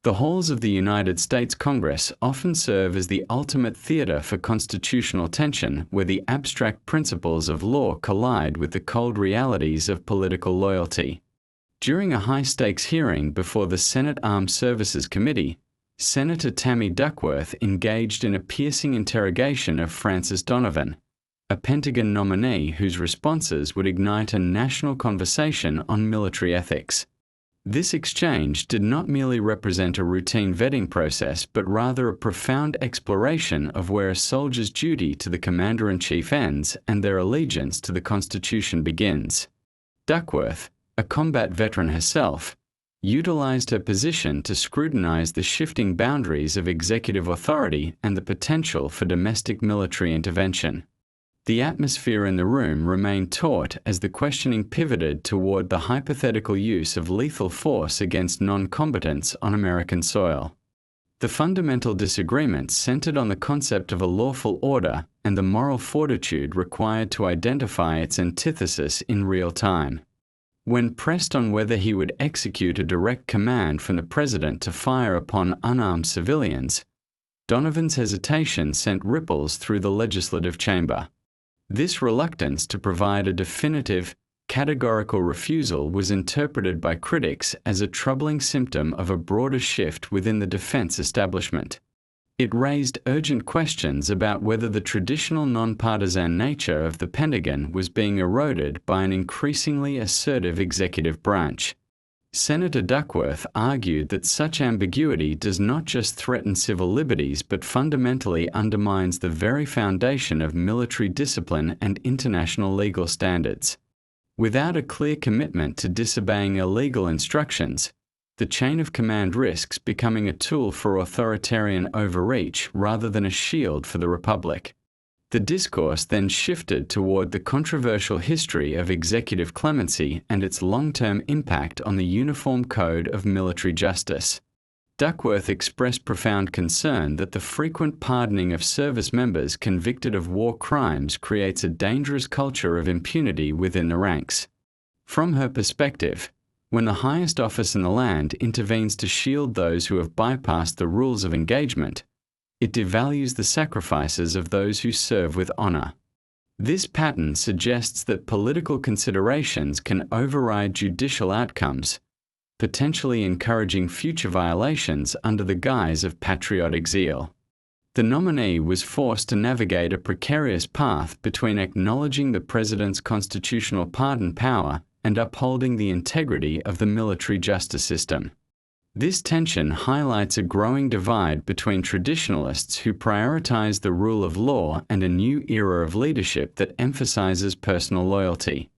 The halls of the United States Congress often serve as the ultimate theater for constitutional tension, where the abstract principles of law collide with the cold realities of political loyalty. During a high-stakes hearing before the Senate Armed Services Committee, Senator Tammy Duckworth engaged in a piercing interrogation of Francis Donovan, a Pentagon nominee whose responses would ignite a national conversation on military ethics. This exchange did not merely represent a routine vetting process, but rather a profound exploration of where a soldier's duty to the commander-in-chief ends and their allegiance to the Constitution begins. Duckworth, a combat veteran herself, utilized her position to scrutinize the shifting boundaries of executive authority and the potential for domestic military intervention. The atmosphere in the room remained taut as the questioning pivoted toward the hypothetical use of lethal force against non-combatants on American soil. The fundamental disagreements centered on the concept of a lawful order and the moral fortitude required to identify its antithesis in real time. When pressed on whether he would execute a direct command from the president to fire upon unarmed civilians, Donovan's hesitation sent ripples through the legislative chamber. This reluctance to provide a definitive, categorical refusal was interpreted by critics as a troubling symptom of a broader shift within the defense establishment. It raised urgent questions about whether the traditional nonpartisan nature of the Pentagon was being eroded by an increasingly assertive executive branch. Senator Duckworth argued that such ambiguity does not just threaten civil liberties but fundamentally undermines the very foundation of military discipline and international legal standards. Without a clear commitment to disobeying illegal instructions, the chain of command risks becoming a tool for authoritarian overreach rather than a shield for the Republic. The discourse then shifted toward the controversial history of executive clemency and its long-term impact on the Uniform Code of Military Justice. Duckworth expressed profound concern that the frequent pardoning of service members convicted of war crimes creates a dangerous culture of impunity within the ranks. From her perspective, when the highest office in the land intervenes to shield those who have bypassed the rules of engagement, it devalues the sacrifices of those who serve with honor. This pattern suggests that political considerations can override judicial outcomes, potentially encouraging future violations under the guise of patriotic zeal. The nominee was forced to navigate a precarious path between acknowledging the president's constitutional pardon power and upholding the integrity of the military justice system. This tension highlights a growing divide between traditionalists who prioritize the rule of law and a new era of leadership that emphasizes personal loyalty.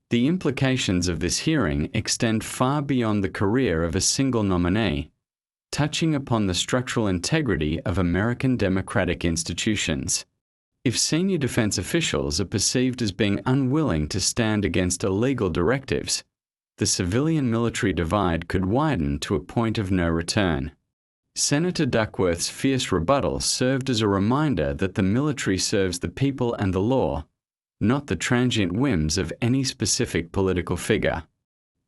The implications of this hearing extend far beyond the career of a single nominee, touching upon the structural integrity of American democratic institutions. If senior defense officials are perceived as being unwilling to stand against illegal directives, the civilian-military divide could widen to a point of no return. Senator Duckworth's fierce rebuttal served as a reminder that the military serves the people and the law, not the transient whims of any specific political figure.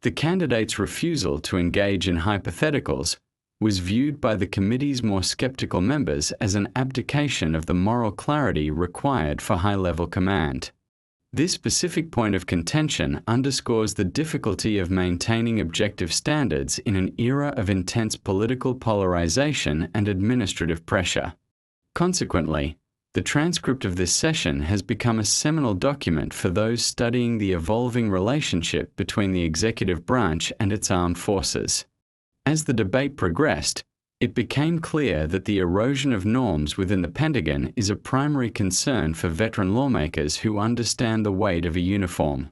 The candidate's refusal to engage in hypotheticals was viewed by the committee's more skeptical members as an abdication of the moral clarity required for high-level command. This specific point of contention underscores the difficulty of maintaining objective standards in an era of intense political polarization and administrative pressure. Consequently, the transcript of this session has become a seminal document for those studying the evolving relationship between the executive branch and its armed forces. As the debate progressed, it became clear that the erosion of norms within the Pentagon is a primary concern for veteran lawmakers who understand the weight of a uniform.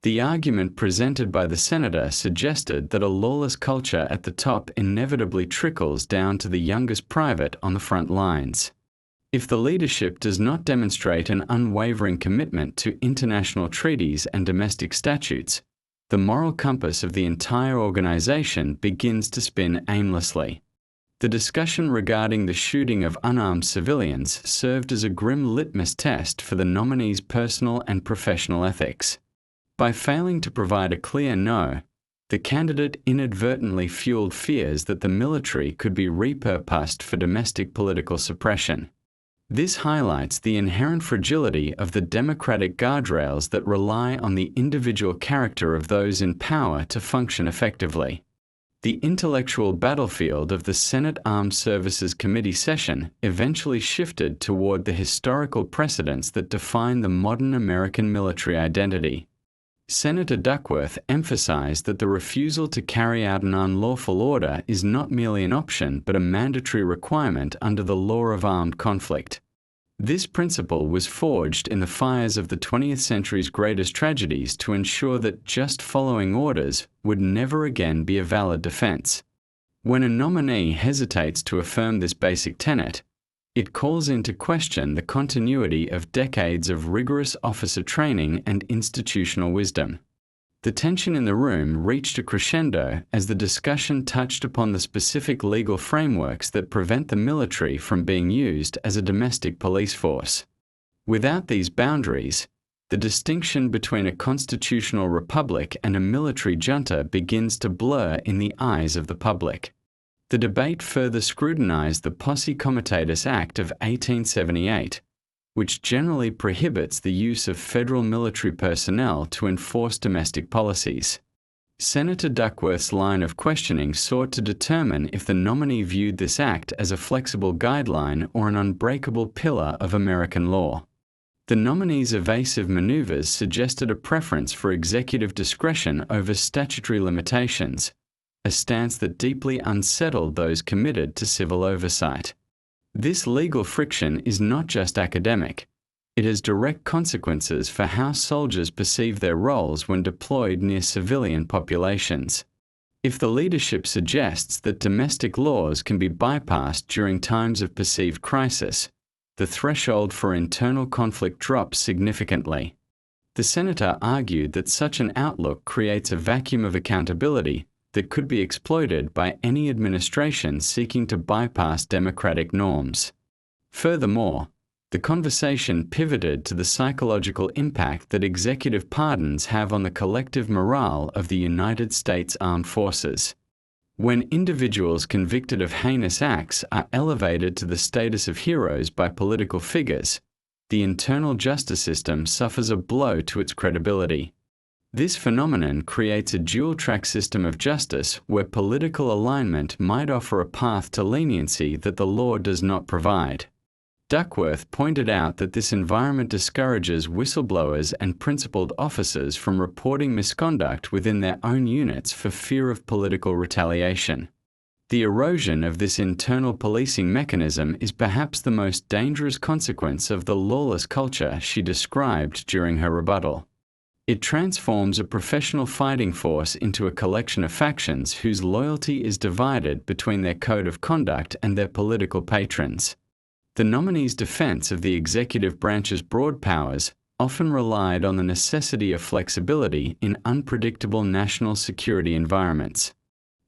The argument presented by the senator suggested that a lawless culture at the top inevitably trickles down to the youngest private on the front lines. If the leadership does not demonstrate an unwavering commitment to international treaties and domestic statutes, the moral compass of the entire organization begins to spin aimlessly. The discussion regarding the shooting of unarmed civilians served as a grim litmus test for the nominee's personal and professional ethics. By failing to provide a clear no, The candidate inadvertently fueled fears that the military could be repurposed for domestic political suppression. This highlights the inherent fragility of the democratic guardrails that rely on the individual character of those in power to function effectively. The intellectual battlefield of the Senate Armed Services Committee session eventually shifted toward the historical precedents that define the modern American military identity. Senator Duckworth emphasized that the refusal to carry out an unlawful order is not merely an option but a mandatory requirement under the law of armed conflict. This principle was forged in the fires of the 20th century's greatest tragedies to ensure that just following orders would never again be a valid defense. When a nominee hesitates to affirm this basic tenet, it calls into question the continuity of decades of rigorous officer training and institutional wisdom. The tension in the room reached a crescendo as the discussion touched upon the specific legal frameworks that prevent the military from being used as a domestic police force. Without these boundaries, the distinction between a constitutional republic and a military junta begins to blur in the eyes of the public. The debate further scrutinized the Posse Comitatus Act of 1878, which generally prohibits the use of federal military personnel to enforce domestic policies. Senator Duckworth's line of questioning sought to determine if the nominee viewed this act as a flexible guideline or an unbreakable pillar of American law. The nominee's evasive maneuvers suggested a preference for executive discretion over statutory limitations, a stance that deeply unsettled those committed to civil oversight. This legal friction is not just academic. It has direct consequences for how soldiers perceive their roles when deployed near civilian populations. If the leadership suggests that domestic laws can be bypassed during times of perceived crisis, the threshold for internal conflict drops significantly. The senator argued that such an outlook creates a vacuum of accountability that could be exploited by any administration seeking to bypass democratic norms. Furthermore, the conversation pivoted to the psychological impact that executive pardons have on the collective morale of the United States Armed Forces. When individuals convicted of heinous acts are elevated to the status of heroes by political figures, the internal justice system suffers a blow to its credibility. This phenomenon creates a dual-track system of justice where political alignment might offer a path to leniency that the law does not provide. Duckworth pointed out that this environment discourages whistleblowers and principled officers from reporting misconduct within their own units for fear of political retaliation. The erosion of this internal policing mechanism is perhaps the most dangerous consequence of the lawless culture she described during her rebuttal. It transforms a professional fighting force into a collection of factions whose loyalty is divided between their code of conduct and their political patrons. The nominee's defense of the executive branch's broad powers often relied on the necessity of flexibility in unpredictable national security environments.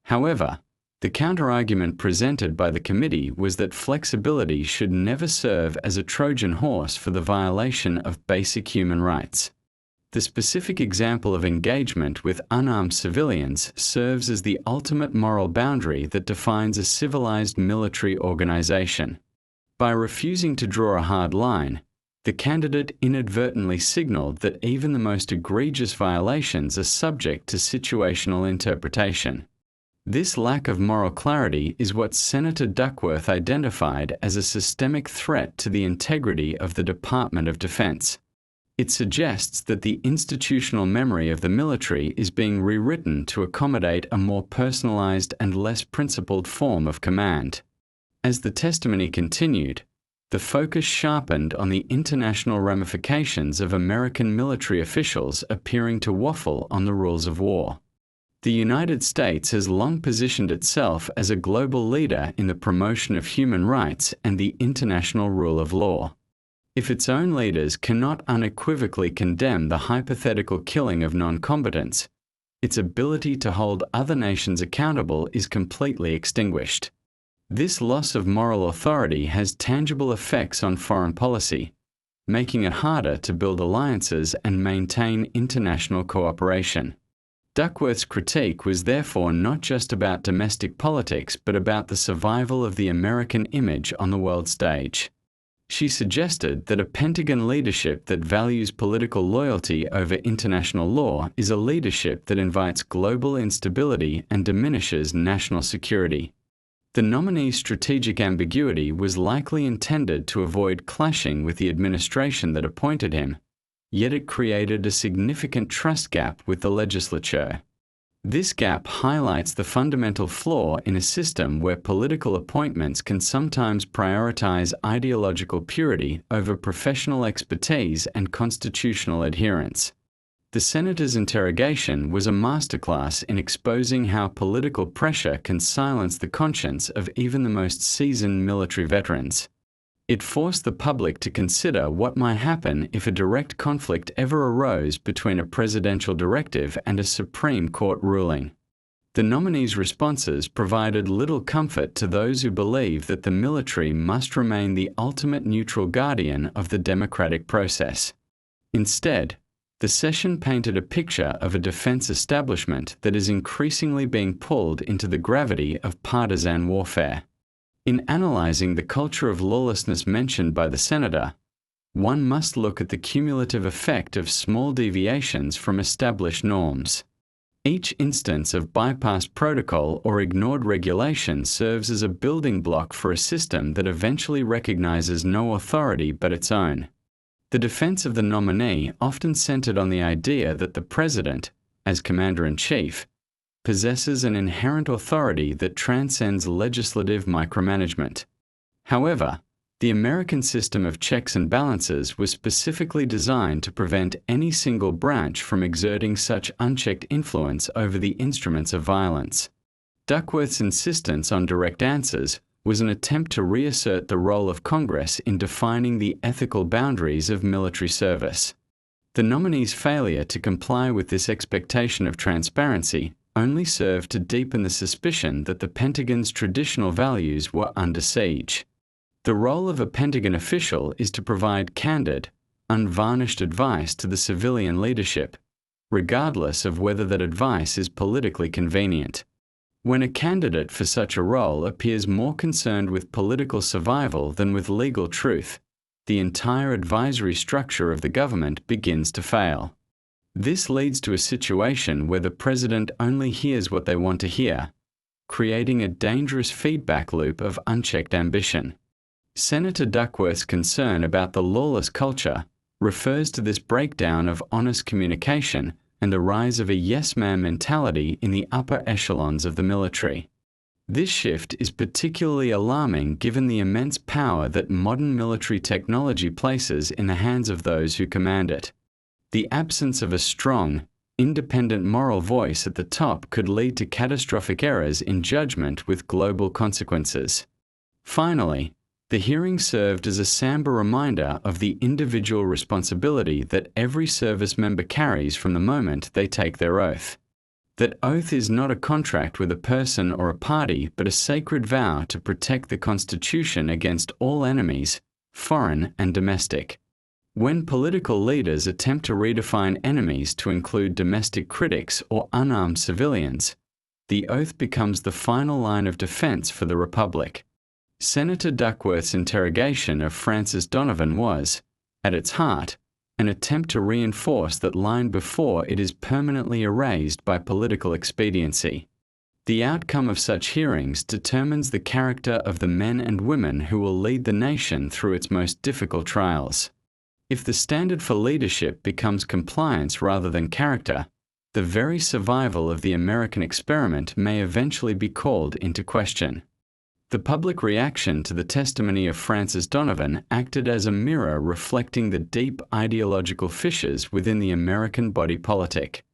However, the counterargument presented by the committee was that flexibility should never serve as a Trojan horse for the violation of basic human rights. The specific example of engagement with unarmed civilians serves as the ultimate moral boundary that defines a civilized military organization. By refusing to draw a hard line, the candidate inadvertently signaled that even the most egregious violations are subject to situational interpretation. This lack of moral clarity is what Senator Duckworth identified as a systemic threat to the integrity of the Department of Defense. It suggests that the institutional memory of the military is being rewritten to accommodate a more personalized and less principled form of command. As the testimony continued, the focus sharpened on the international ramifications of American military officials appearing to waffle on the rules of war. The United States has long positioned itself as a global leader in the promotion of human rights and the international rule of law. If its own leaders cannot unequivocally condemn the hypothetical killing of non-combatants, its ability to hold other nations accountable is completely extinguished. This loss of moral authority has tangible effects on foreign policy, making it harder to build alliances and maintain international cooperation. Duckworth's critique was therefore not just about domestic politics but about the survival of the American image on the world stage. She suggested that a Pentagon leadership that values political loyalty over international law is a leadership that invites global instability and diminishes national security. The nominee's strategic ambiguity was likely intended to avoid clashing with the administration that appointed him, yet it created a significant trust gap with the legislature. This gap highlights the fundamental flaw in a system where political appointments can sometimes prioritize ideological purity over professional expertise and constitutional adherence. The senator's interrogation was a masterclass in exposing how political pressure can silence the conscience of even the most seasoned military veterans. It forced the public to consider what might happen if a direct conflict ever arose between a presidential directive and a Supreme Court ruling. The nominee's responses provided little comfort to those who believe that the military must remain the ultimate neutral guardian of the democratic process. Instead, the session painted a picture of a defense establishment that is increasingly being pulled into the gravity of partisan warfare. In analyzing the culture of lawlessness mentioned by the senator, one must look at the cumulative effect of small deviations from established norms. Each instance of bypassed protocol or ignored regulation serves as a building block for a system that eventually recognizes no authority but its own. The defense of the nominee often centered on the idea that the president, as commander-in-chief, possesses an inherent authority that transcends legislative micromanagement. However, the American system of checks and balances was specifically designed to prevent any single branch from exerting such unchecked influence over the instruments of violence. Duckworth's insistence on direct answers was an attempt to reassert the role of Congress in defining the ethical boundaries of military service. The nominee's failure to comply with this expectation of transparency only served to deepen the suspicion that the Pentagon's traditional values were under siege. The role of a Pentagon official is to provide candid, unvarnished advice to the civilian leadership, regardless of whether that advice is politically convenient. When a candidate for such a role appears more concerned with political survival than with legal truth, the entire advisory structure of the government begins to fail. This leads to a situation where the president only hears what they want to hear, creating a dangerous feedback loop of unchecked ambition. Senator Duckworth's concern about the lawless culture refers to this breakdown of honest communication and the rise of a yes-man mentality in the upper echelons of the military. This shift is particularly alarming given the immense power that modern military technology places in the hands of those who command it. The absence of a strong, independent moral voice at the top could lead to catastrophic errors in judgment with global consequences. Finally, the hearing served as a somber reminder of the individual responsibility that every service member carries from the moment they take their oath. That oath is not a contract with a person or a party, but a sacred vow to protect the Constitution against all enemies, foreign and domestic. When political leaders attempt to redefine enemies to include domestic critics or unarmed civilians, the oath becomes the final line of defense for the Republic. Senator Duckworth's interrogation of Francis Donovan was, at its heart, an attempt to reinforce that line before it is permanently erased by political expediency. The outcome of such hearings determines the character of the men and women who will lead the nation through its most difficult trials. If the standard for leadership becomes compliance rather than character, the very survival of the American experiment may eventually be called into question. The public reaction to the testimony of Francis Donovan acted as a mirror reflecting the deep ideological fissures within the American body politic.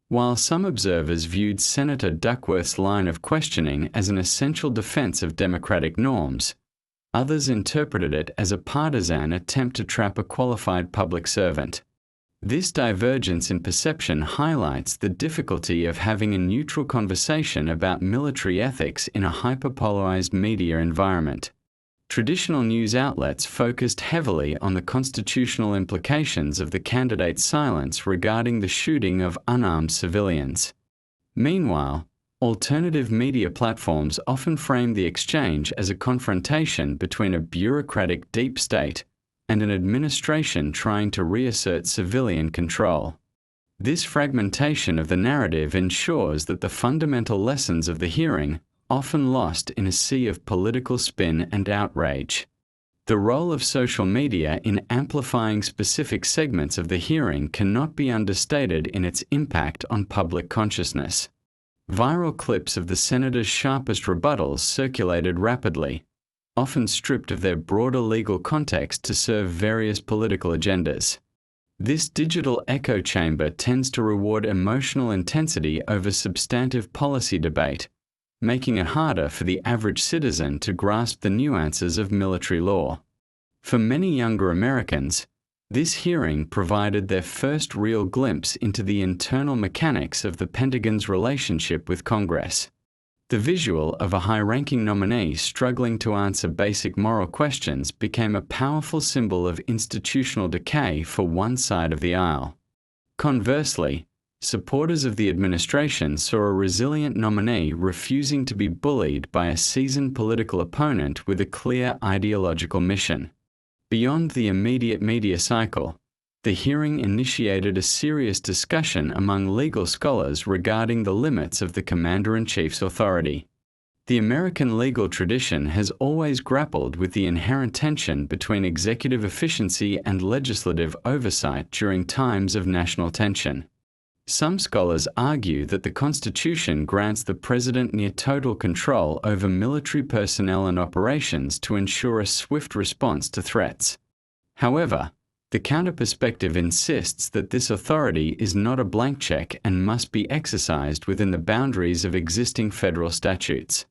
While some observers viewed Senator Duckworth's line of questioning as an essential defense of democratic norms, others interpreted it as a partisan attempt to trap a qualified public servant. This divergence in perception highlights the difficulty of having a neutral conversation about military ethics in a hyperpolarized media environment. Traditional news outlets focused heavily on the constitutional implications of the candidate's silence regarding the shooting of unarmed civilians. Meanwhile, alternative media platforms often frame the exchange as a confrontation between a bureaucratic deep state and an administration trying to reassert civilian control. This fragmentation of the narrative ensures that the fundamental lessons of the hearing often lost in a sea of political spin and outrage. The role of social media in amplifying specific segments of the hearing cannot be understated in its impact on public consciousness. Viral clips of the senator's sharpest rebuttals circulated rapidly, often stripped of their broader legal context to serve various political agendas. This digital echo chamber tends to reward emotional intensity over substantive policy debate, making it harder for the average citizen to grasp the nuances of military law. For many younger Americans, this hearing provided their first real glimpse into the internal mechanics of the Pentagon's relationship with Congress. The visual of a high-ranking nominee struggling to answer basic moral questions became a powerful symbol of institutional decay for one side of the aisle. Conversely, supporters of the administration saw a resilient nominee refusing to be bullied by a seasoned political opponent with a clear ideological mission. Beyond the immediate media cycle, the hearing initiated a serious discussion among legal scholars regarding the limits of the Commander-in-Chief's authority. The American legal tradition has always grappled with the inherent tension between executive efficiency and legislative oversight during times of national tension. Some scholars argue that the Constitution grants the President near total control over military personnel and operations to ensure a swift response to threats. However, the counter-perspective insists that this authority is not a blank check and must be exercised within the boundaries of existing federal statutes.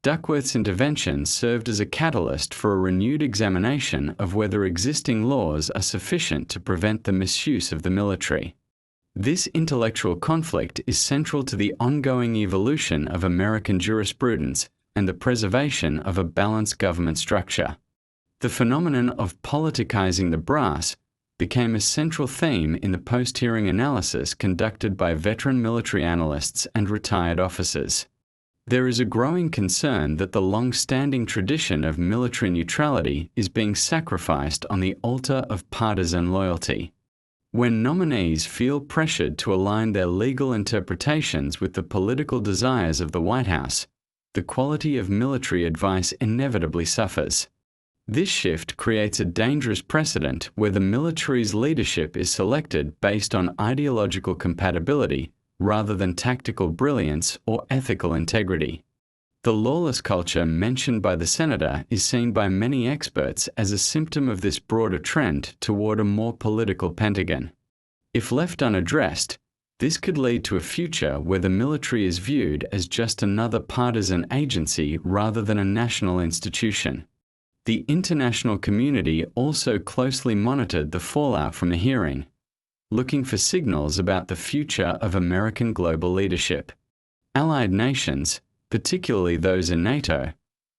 Duckworth's intervention served as a catalyst for a renewed examination of whether existing laws are sufficient to prevent the misuse of the military. This intellectual conflict is central to the ongoing evolution of American jurisprudence and the preservation of a balanced government structure. The phenomenon of politicizing the brass became a central theme in the post-hearing analysis conducted by veteran military analysts and retired officers. There is a growing concern that the long-standing tradition of military neutrality is being sacrificed on the altar of partisan loyalty. When nominees feel pressured to align their legal interpretations with the political desires of the White House, the quality of military advice inevitably suffers. This shift creates a dangerous precedent where the military's leadership is selected based on ideological compatibility rather than tactical brilliance or ethical integrity. The lawless culture mentioned by the senator is seen by many experts as a symptom of this broader trend toward a more political Pentagon. If left unaddressed, this could lead to a future where the military is viewed as just another partisan agency rather than a national institution. The international community also closely monitored the fallout from the hearing, looking for signals about the future of American global leadership. Allied nations, particularly those in NATO,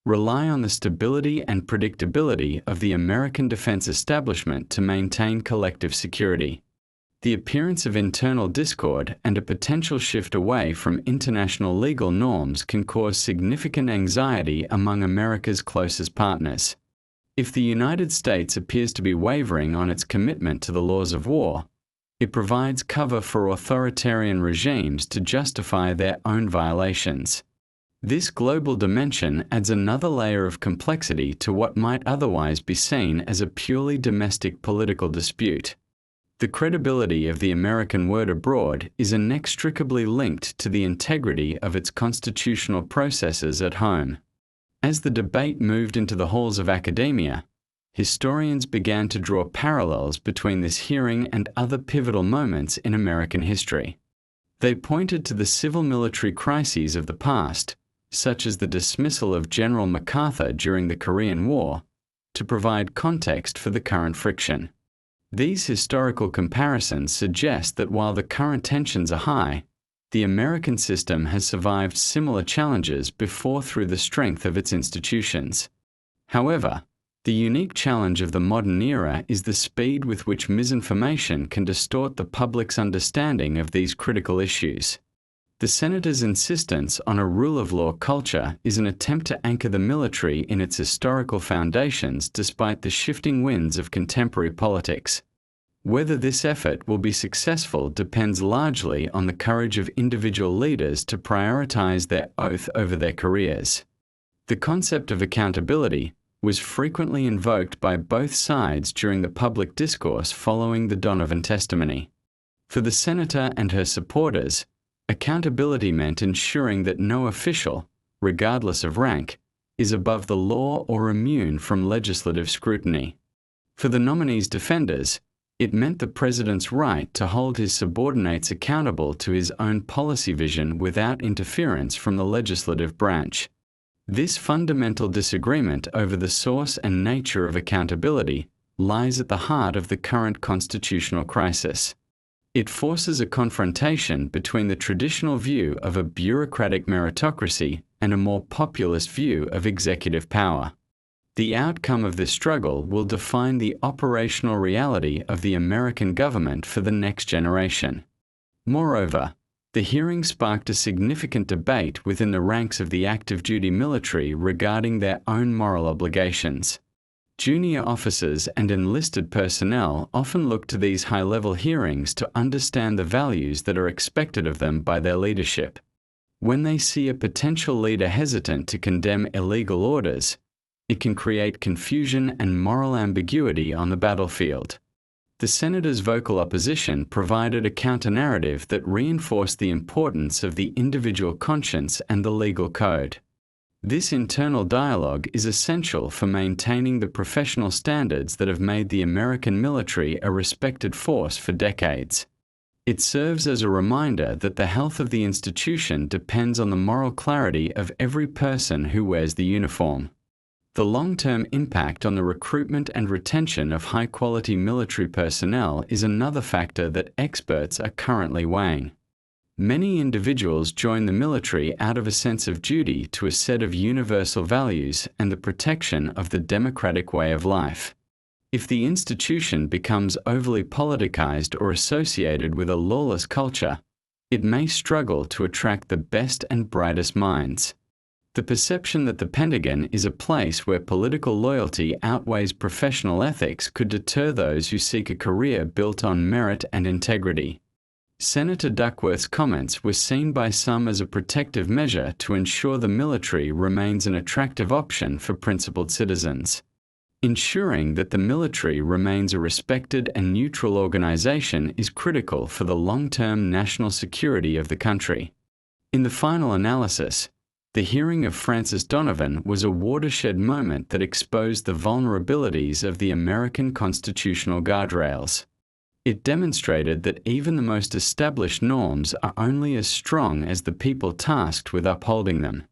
rely on the stability and predictability of the American defense establishment to maintain collective security. The appearance of internal discord and a potential shift away from international legal norms can cause significant anxiety among America's closest partners. If the United States appears to be wavering on its commitment to the laws of war, it provides cover for authoritarian regimes to justify their own violations. This global dimension adds another layer of complexity to what might otherwise be seen as a purely domestic political dispute. The credibility of the American word abroad is inextricably linked to the integrity of its constitutional processes at home. As the debate moved into the halls of academia, historians began to draw parallels between this hearing and other pivotal moments in American history. They pointed to the civil-military crises of the past, such as the dismissal of General MacArthur during the Korean War, to provide context for the current friction. These historical comparisons suggest that while the current tensions are high, the American system has survived similar challenges before through the strength of its institutions. However, the unique challenge of the modern era is the speed with which misinformation can distort the public's understanding of these critical issues. The senator's insistence on a rule of law culture is an attempt to anchor the military in its historical foundations despite the shifting winds of contemporary politics. Whether this effort will be successful depends largely on the courage of individual leaders to prioritize their oath over their careers. The concept of accountability was frequently invoked by both sides during the public discourse following the Donovan testimony. For the senator and her supporters, accountability meant ensuring that no official, regardless of rank, is above the law or immune from legislative scrutiny. For the nominee's defenders, it meant the president's right to hold his subordinates accountable to his own policy vision without interference from the legislative branch. This fundamental disagreement over the source and nature of accountability lies at the heart of the current constitutional crisis. It forces a confrontation between the traditional view of a bureaucratic meritocracy and a more populist view of executive power. The outcome of this struggle will define the operational reality of the American government for the next generation. Moreover, the hearing sparked a significant debate within the ranks of the active duty military regarding their own moral obligations. Junior officers and enlisted personnel often look to these high-level hearings to understand the values that are expected of them by their leadership. When they see a potential leader hesitant to condemn illegal orders, it can create confusion and moral ambiguity on the battlefield. The senator's vocal opposition provided a counter-narrative that reinforced the importance of the individual conscience and the legal code. This internal dialogue is essential for maintaining the professional standards that have made the American military a respected force for decades. It serves as a reminder that the health of the institution depends on the moral clarity of every person who wears the uniform. The long-term impact on the recruitment and retention of high-quality military personnel is another factor that experts are currently weighing. Many individuals join the military out of a sense of duty to a set of universal values and the protection of the democratic way of life. If the institution becomes overly politicized or associated with a lawless culture, it may struggle to attract the best and brightest minds. The perception that the Pentagon is a place where political loyalty outweighs professional ethics could deter those who seek a career built on merit and integrity. Senator Duckworth's comments were seen by some as a protective measure to ensure the military remains an attractive option for principled citizens. Ensuring that the military remains a respected and neutral organization is critical for the long-term national security of the country. In the final analysis, the hearing of Francis Donovan was a watershed moment that exposed the vulnerabilities of the American constitutional guardrails. It demonstrated that even the most established norms are only as strong as the people tasked with upholding them.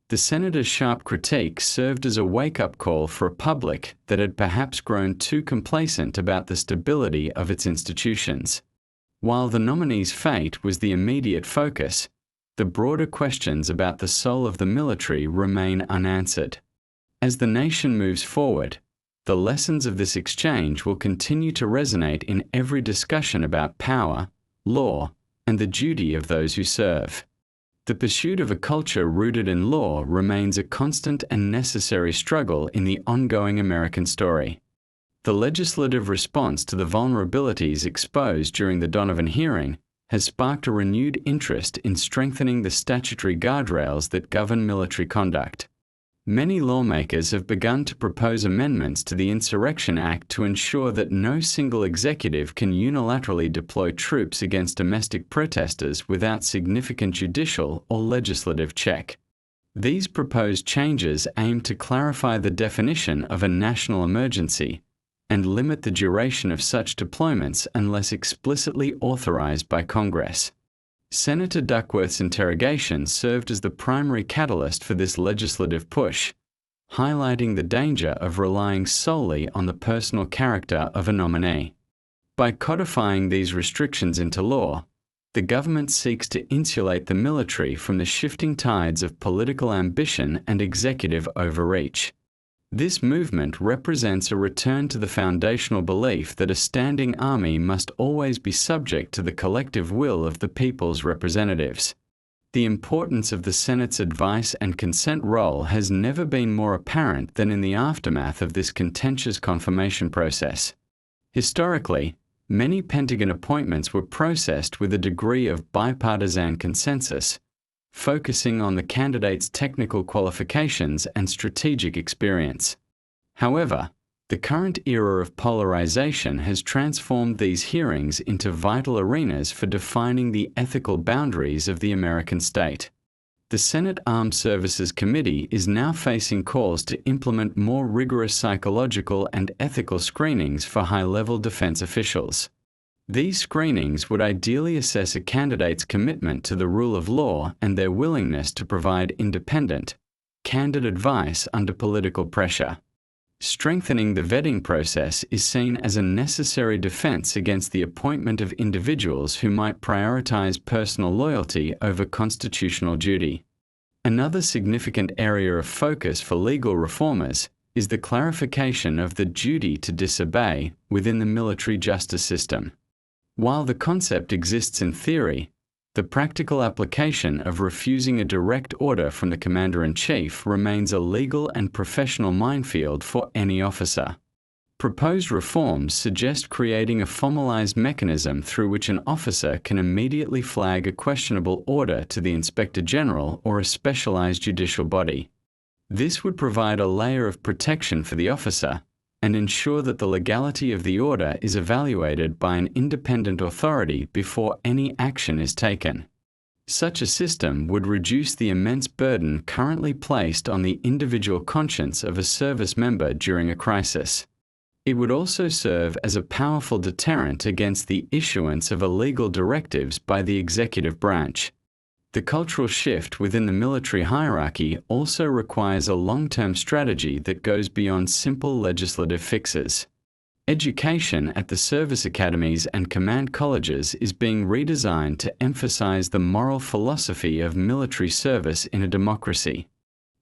The senator's sharp critique served as a wake-up call for a public that had perhaps grown too complacent about the stability of its institutions. While the nominee's fate was the immediate focus, the broader questions about the soul of the military remain unanswered. As the nation moves forward, the lessons of this exchange will continue to resonate in every discussion about power, law, and the duty of those who serve. The pursuit of a culture rooted in law remains a constant and necessary struggle in the ongoing American story. The legislative response to the vulnerabilities exposed during the Donovan hearing has sparked a renewed interest in strengthening the statutory guardrails that govern military conduct. Many lawmakers have begun to propose amendments to the Insurrection Act to ensure that no single executive can unilaterally deploy troops against domestic protesters without significant judicial or legislative check. These proposed changes aim to clarify the definition of a national emergency and limit the duration of such deployments unless explicitly authorized by Congress. Senator Duckworth's interrogation served as the primary catalyst for this legislative push, highlighting the danger of relying solely on the personal character of a nominee. By codifying these restrictions into law, the government seeks to insulate the military from the shifting tides of political ambition and executive overreach. This movement represents a return to the foundational belief that a standing army must always be subject to the collective will of the people's representatives. The importance of the Senate's advice and consent role has never been more apparent than in the aftermath of this contentious confirmation process. Historically, many Pentagon appointments were processed with a degree of bipartisan consensus, focusing on the candidate's technical qualifications and strategic experience. However, the current era of polarization has transformed these hearings into vital arenas for defining the ethical boundaries of the American state. The Senate Armed Services Committee is now facing calls to implement more rigorous psychological and ethical screenings for high-level defense officials. These screenings would ideally assess a candidate's commitment to the rule of law and their willingness to provide independent, candid advice under political pressure. Strengthening the vetting process is seen as a necessary defense against the appointment of individuals who might prioritize personal loyalty over constitutional duty. Another significant area of focus for legal reformers is the clarification of the duty to disobey within the military justice system. While the concept exists in theory, the practical application of refusing a direct order from the Commander-in-Chief remains a legal and professional minefield for any officer. Proposed reforms suggest creating a formalized mechanism through which an officer can immediately flag a questionable order to the Inspector General or a specialized judicial body. This would provide a layer of protection for the officer and ensure that the legality of the order is evaluated by an independent authority before any action is taken. Such a system would reduce the immense burden currently placed on the individual conscience of a service member during a crisis. It would also serve as a powerful deterrent against the issuance of illegal directives by the executive branch. The cultural shift within the military hierarchy also requires a long-term strategy that goes beyond simple legislative fixes. Education at the service academies and command colleges is being redesigned to emphasize the moral philosophy of military service in a democracy.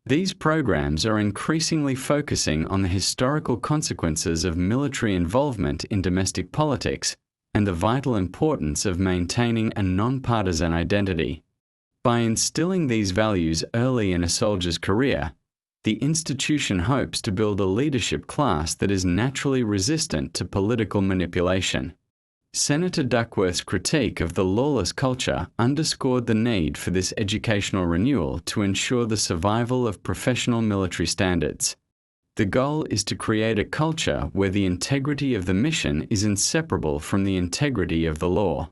These programs are increasingly focusing on the historical consequences of military involvement in domestic politics and the vital importance of maintaining a nonpartisan identity. By instilling these values early in a soldier's career, the institution hopes to build a leadership class that is naturally resistant to political manipulation. Senator Duckworth's critique of the lawless culture underscored the need for this educational renewal to ensure the survival of professional military standards. The goal is to create a culture where the integrity of the mission is inseparable from the integrity of the law.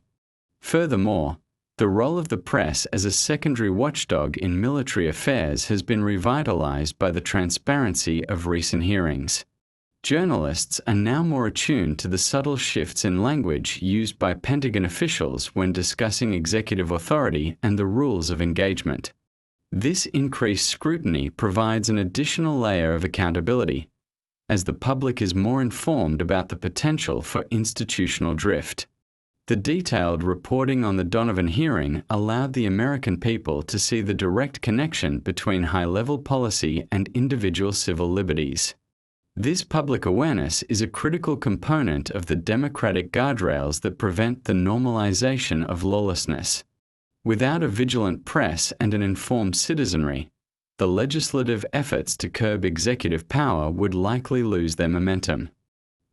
Furthermore, the role of the press as a secondary watchdog in military affairs has been revitalized by the transparency of recent hearings. Journalists are now more attuned to the subtle shifts in language used by Pentagon officials when discussing executive authority and the rules of engagement. This increased scrutiny provides an additional layer of accountability, as the public is more informed about the potential for institutional drift. The detailed reporting on the Donovan hearing allowed the American people to see the direct connection between high-level policy and individual civil liberties. This public awareness is a critical component of the democratic guardrails that prevent the normalization of lawlessness. Without a vigilant press and an informed citizenry, the legislative efforts to curb executive power would likely lose their momentum.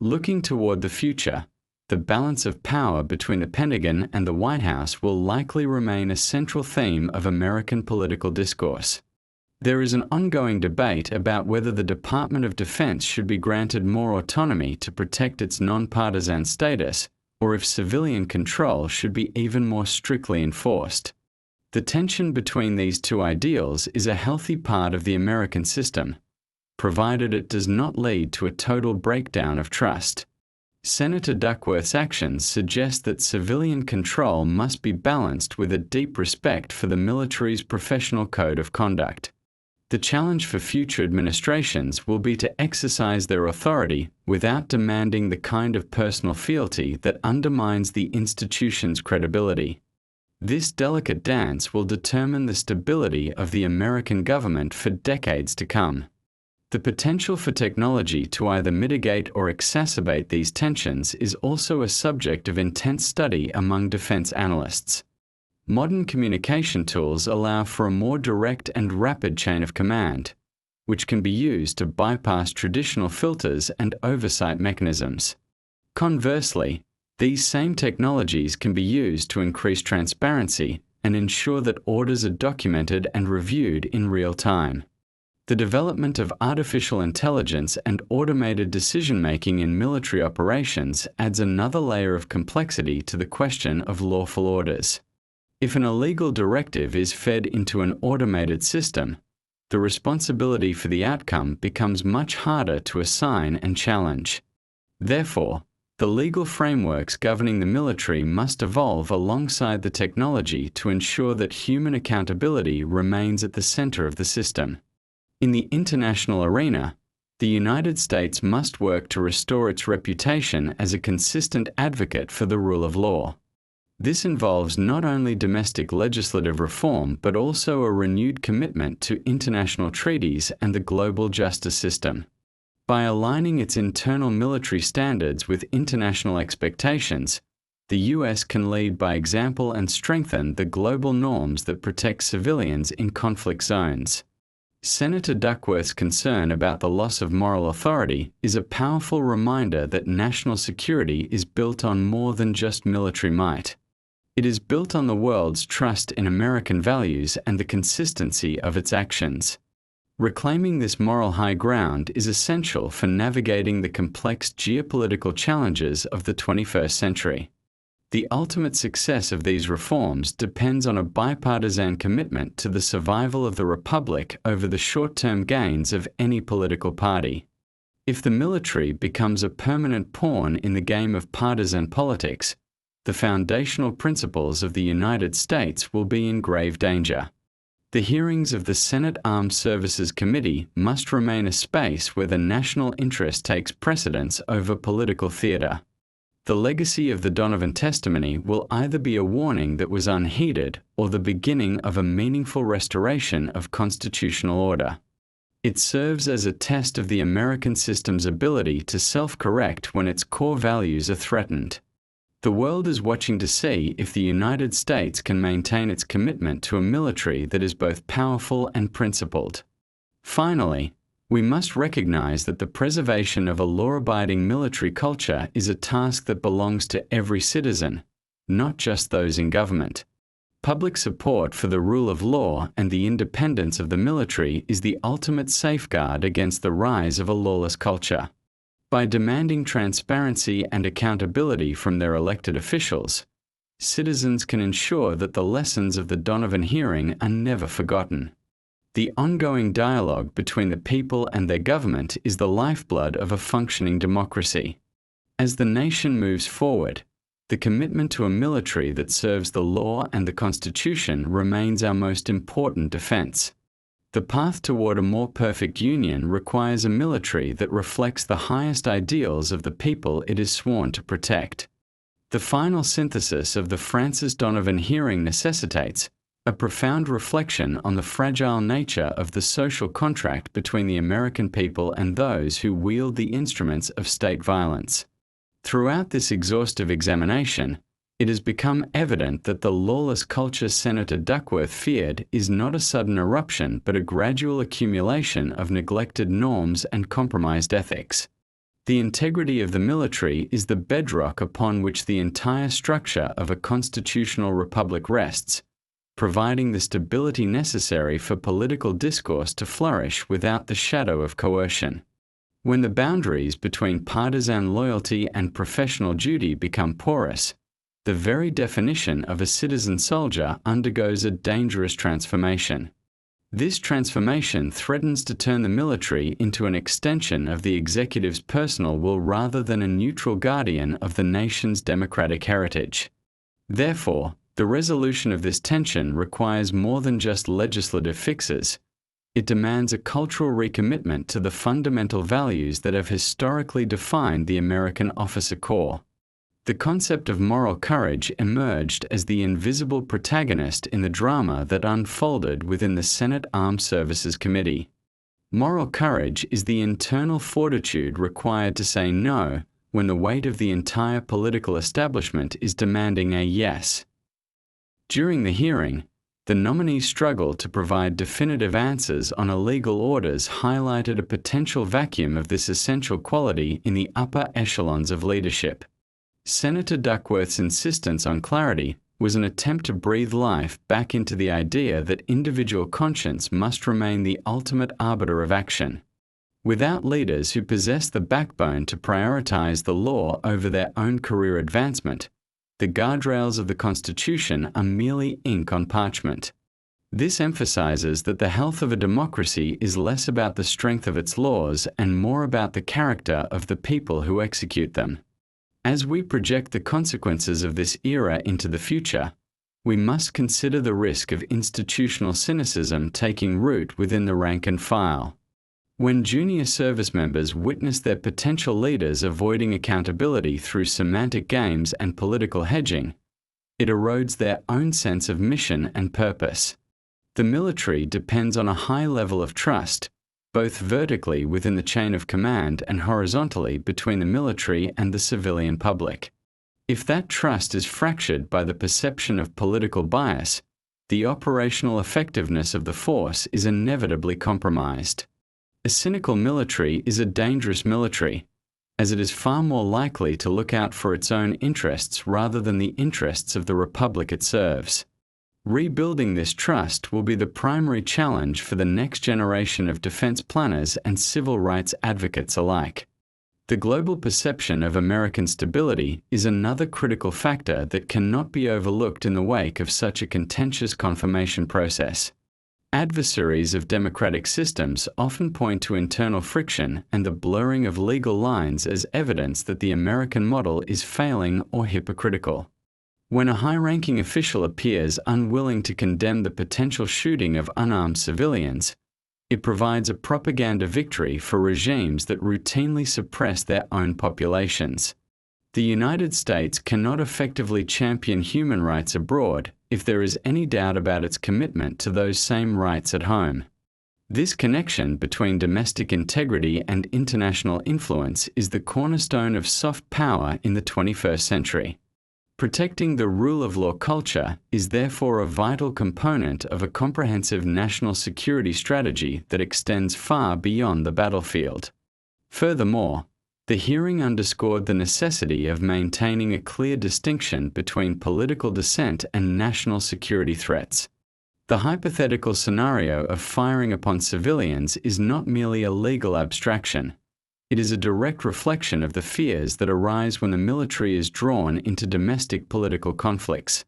Looking toward the future, the balance of power between the Pentagon and the White House will likely remain a central theme of American political discourse. There is an ongoing debate about whether the Department of Defense should be granted more autonomy to protect its nonpartisan status, or if civilian control should be even more strictly enforced. The tension between these two ideals is a healthy part of the American system, provided it does not lead to a total breakdown of trust. Senator Duckworth's actions suggest that civilian control must be balanced with a deep respect for the military's professional code of conduct. The challenge for future administrations will be to exercise their authority without demanding the kind of personal fealty that undermines the institution's credibility. This delicate dance will determine the stability of the American government for decades to come. The potential for technology to either mitigate or exacerbate these tensions is also a subject of intense study among defense analysts. Modern communication tools allow for a more direct and rapid chain of command, which can be used to bypass traditional filters and oversight mechanisms. Conversely, these same technologies can be used to increase transparency and ensure that orders are documented and reviewed in real time. The development of artificial intelligence and automated decision-making in military operations adds another layer of complexity to the question of lawful orders. If an illegal directive is fed into an automated system, the responsibility for the outcome becomes much harder to assign and challenge. Therefore, the legal frameworks governing the military must evolve alongside the technology to ensure that human accountability remains at the center of the system. In the international arena, the United States must work to restore its reputation as a consistent advocate for the rule of law. This involves not only domestic legislative reform but also a renewed commitment to international treaties and the global justice system. By aligning its internal military standards with international expectations, the U.S. can lead by example and strengthen the global norms that protect civilians in conflict zones. Senator Duckworth's concern about the loss of moral authority is a powerful reminder that national security is built on more than just military might. It is built on the world's trust in American values and the consistency of its actions. Reclaiming this moral high ground is essential for navigating the complex geopolitical challenges of the 21st century. The ultimate success of these reforms depends on a bipartisan commitment to the survival of the republic over the short-term gains of any political party. If the military becomes a permanent pawn in the game of partisan politics, the foundational principles of the United States will be in grave danger. The hearings of the Senate Armed Services Committee must remain a space where the national interest takes precedence over political theater. The legacy of the Donovan testimony will either be a warning that was unheeded or the beginning of a meaningful restoration of constitutional order. It serves as a test of the American system's ability to self-correct when its core values are threatened. The world is watching to see if the United States can maintain its commitment to a military that is both powerful and principled. Finally, we must recognize that the preservation of a law-abiding military culture is a task that belongs to every citizen, not just those in government. Public support for the rule of law and the independence of the military is the ultimate safeguard against the rise of a lawless culture. By demanding transparency and accountability from their elected officials, citizens can ensure that the lessons of the Donovan hearing are never forgotten. The ongoing dialogue between the people and their government is the lifeblood of a functioning democracy. As the nation moves forward, the commitment to a military that serves the law and the Constitution remains our most important defense. The path toward a more perfect union requires a military that reflects the highest ideals of the people it is sworn to protect. The final synthesis of the Francis Donovan hearing necessitates a profound reflection on the fragile nature of the social contract between the American people and those who wield the instruments of state violence. Throughout this exhaustive examination, it has become evident that the lawless culture Senator Duckworth feared is not a sudden eruption but a gradual accumulation of neglected norms and compromised ethics. The integrity of the military is the bedrock upon which the entire structure of a constitutional republic rests, providing the stability necessary for political discourse to flourish without the shadow of coercion. When the boundaries between partisan loyalty and professional duty become porous, the very definition of a citizen soldier undergoes a dangerous transformation. This transformation threatens to turn the military into an extension of the executive's personal will rather than a neutral guardian of the nation's democratic heritage. Therefore, the resolution of this tension requires more than just legislative fixes. It demands a cultural recommitment to the fundamental values that have historically defined the American officer corps. The concept of moral courage emerged as the invisible protagonist in the drama that unfolded within the Senate Armed Services Committee. Moral courage is the internal fortitude required to say no when the weight of the entire political establishment is demanding a yes. During the hearing, the nominee struggled to provide definitive answers on illegal orders highlighted a potential vacuum of this essential quality in the upper echelons of leadership. Senator Duckworth's insistence on clarity was an attempt to breathe life back into the idea that individual conscience must remain the ultimate arbiter of action. Without leaders who possess the backbone to prioritize the law over their own career advancement, the guardrails of the Constitution are merely ink on parchment. This emphasizes that the health of a democracy is less about the strength of its laws and more about the character of the people who execute them. As we project the consequences of this era into the future, we must consider the risk of institutional cynicism taking root within the rank and file. When junior service members witness their potential leaders avoiding accountability through semantic games and political hedging, it erodes their own sense of mission and purpose. The military depends on a high level of trust, both vertically within the chain of command and horizontally between the military and the civilian public. If that trust is fractured by the perception of political bias, the operational effectiveness of the force is inevitably compromised. A cynical military is a dangerous military, as it is far more likely to look out for its own interests rather than the interests of the republic it serves. Rebuilding this trust will be the primary challenge for the next generation of defense planners and civil rights advocates alike. The global perception of American stability is another critical factor that cannot be overlooked in the wake of such a contentious confirmation process. Adversaries of democratic systems often point to internal friction and the blurring of legal lines as evidence that the American model is failing or hypocritical. When a high-ranking official appears unwilling to condemn the potential shooting of unarmed civilians, it provides a propaganda victory for regimes that routinely suppress their own populations. The United States cannot effectively champion human rights abroad if there is any doubt about its commitment to those same rights at home. This connection between domestic integrity and international influence is the cornerstone of soft power in the 21st century. Protecting the rule of law culture is therefore a vital component of a comprehensive national security strategy that extends far beyond the battlefield. Furthermore, the hearing underscored the necessity of maintaining a clear distinction between political dissent and national security threats. The hypothetical scenario of firing upon civilians is not merely a legal abstraction. It is a direct reflection of the fears that arise when the military is drawn into domestic political conflicts.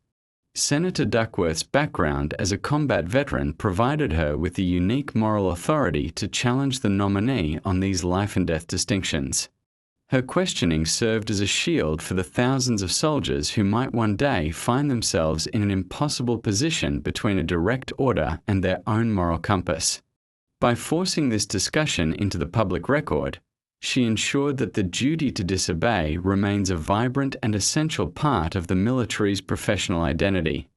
Senator Duckworth's background as a combat veteran provided her with the unique moral authority to challenge the nominee on these life-and-death distinctions. Her questioning served as a shield for the thousands of soldiers who might one day find themselves in an impossible position between a direct order and their own moral compass. By forcing this discussion into the public record, she ensured that the duty to disobey remains a vibrant and essential part of the military's professional identity.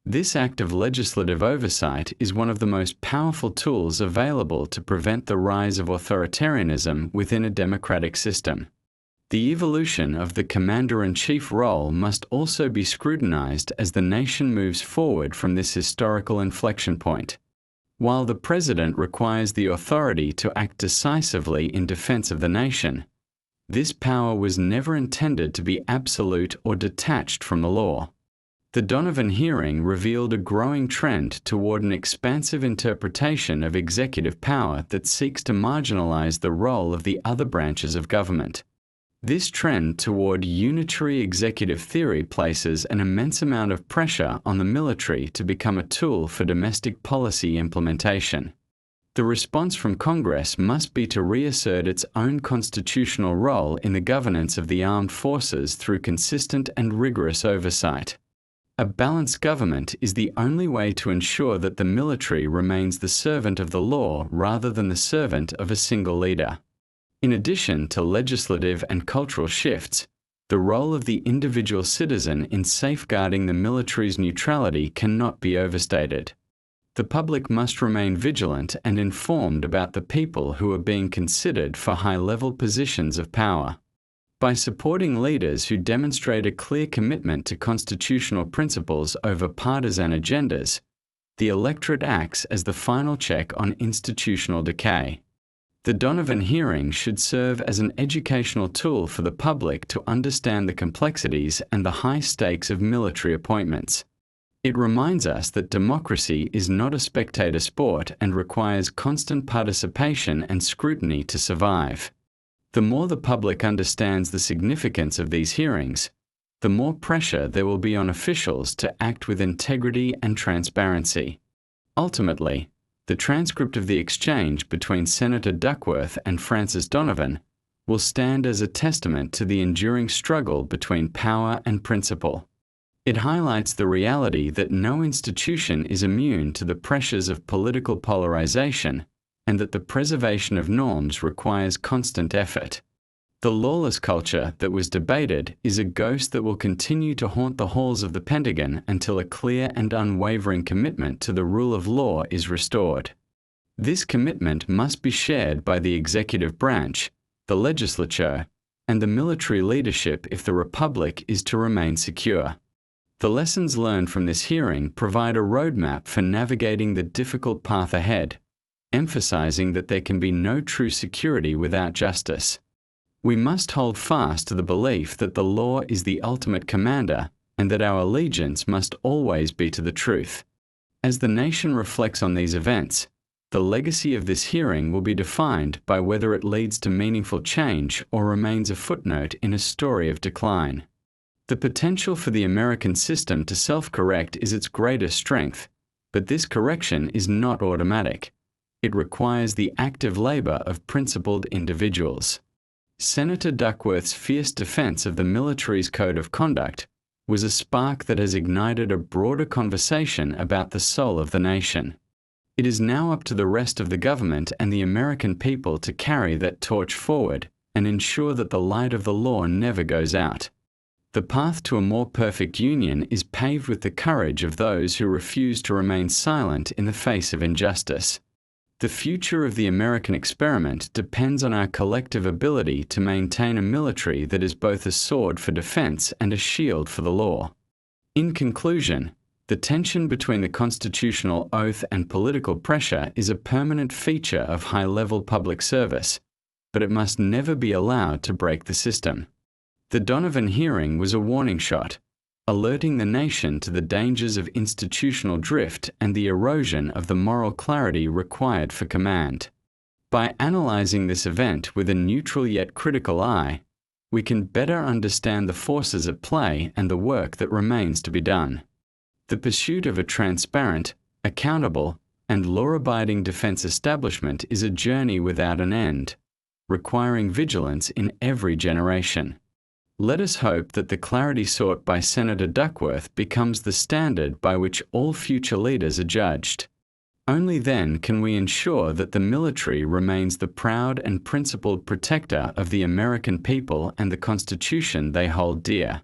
This act of legislative oversight is one of the most powerful tools available to prevent the rise of authoritarianism within a democratic system. The evolution of the commander-in-chief role must also be scrutinized as the nation moves forward from this historical inflection point. While the president requires the authority to act decisively in defense of the nation, this power was never intended to be absolute or detached from the law. The Donovan hearing revealed a growing trend toward an expansive interpretation of executive power that seeks to marginalize the role of the other branches of government. This trend toward unitary executive theory places an immense amount of pressure on the military to become a tool for domestic policy implementation. The response from Congress must be to reassert its own constitutional role in the governance of the armed forces through consistent and rigorous oversight. A balanced government is the only way to ensure that the military remains the servant of the law rather than the servant of a single leader. In addition to legislative and cultural shifts, the role of the individual citizen in safeguarding the military's neutrality cannot be overstated. The public must remain vigilant and informed about the people who are being considered for high-level positions of power. By supporting leaders who demonstrate a clear commitment to constitutional principles over partisan agendas, the electorate acts as the final check on institutional decay. The Donovan hearing should serve as an educational tool for the public to understand the complexities and the high stakes of military appointments. It reminds us that democracy is not a spectator sport and requires constant participation and scrutiny to survive. The more the public understands the significance of these hearings, the more pressure there will be on officials to act with integrity and transparency. Ultimately, the transcript of the exchange between Senator Duckworth and Francis Donovan will stand as a testament to the enduring struggle between power and principle. It highlights the reality that no institution is immune to the pressures of political polarization, and that the preservation of norms requires constant effort. The lawless culture that was debated is a ghost that will continue to haunt the halls of the Pentagon until a clear and unwavering commitment to the rule of law is restored. This commitment must be shared by the executive branch, the legislature, and the military leadership if the Republic is to remain secure. The lessons learned from this hearing provide a roadmap for navigating the difficult path ahead, emphasizing that there can be no true security without justice. We must hold fast to the belief that the law is the ultimate commander and that our allegiance must always be to the truth. As the nation reflects on these events, the legacy of this hearing will be defined by whether it leads to meaningful change or remains a footnote in a story of decline. The potential for the American system to self-correct is its greatest strength, but this correction is not automatic. It requires the active labor of principled individuals. Senator Duckworth's fierce defense of the military's code of conduct was a spark that has ignited a broader conversation about the soul of the nation. It is now up to the rest of the government and the American people to carry that torch forward and ensure that the light of the law never goes out. The path to a more perfect union is paved with the courage of those who refuse to remain silent in the face of injustice. The future of the American experiment depends on our collective ability to maintain a military that is both a sword for defense and a shield for the law. In conclusion, the tension between the constitutional oath and political pressure is a permanent feature of high-level public service, but it must never be allowed to break the system. The Donovan hearing was a warning shot, alerting the nation to the dangers of institutional drift and the erosion of the moral clarity required for command. By analyzing this event with a neutral yet critical eye, we can better understand the forces at play and the work that remains to be done. The pursuit of a transparent, accountable, and law-abiding defense establishment is a journey without an end, requiring vigilance in every generation. Let us hope that the clarity sought by Senator Duckworth becomes the standard by which all future leaders are judged. Only then can we ensure that the military remains the proud and principled protector of the American people and the Constitution they hold dear.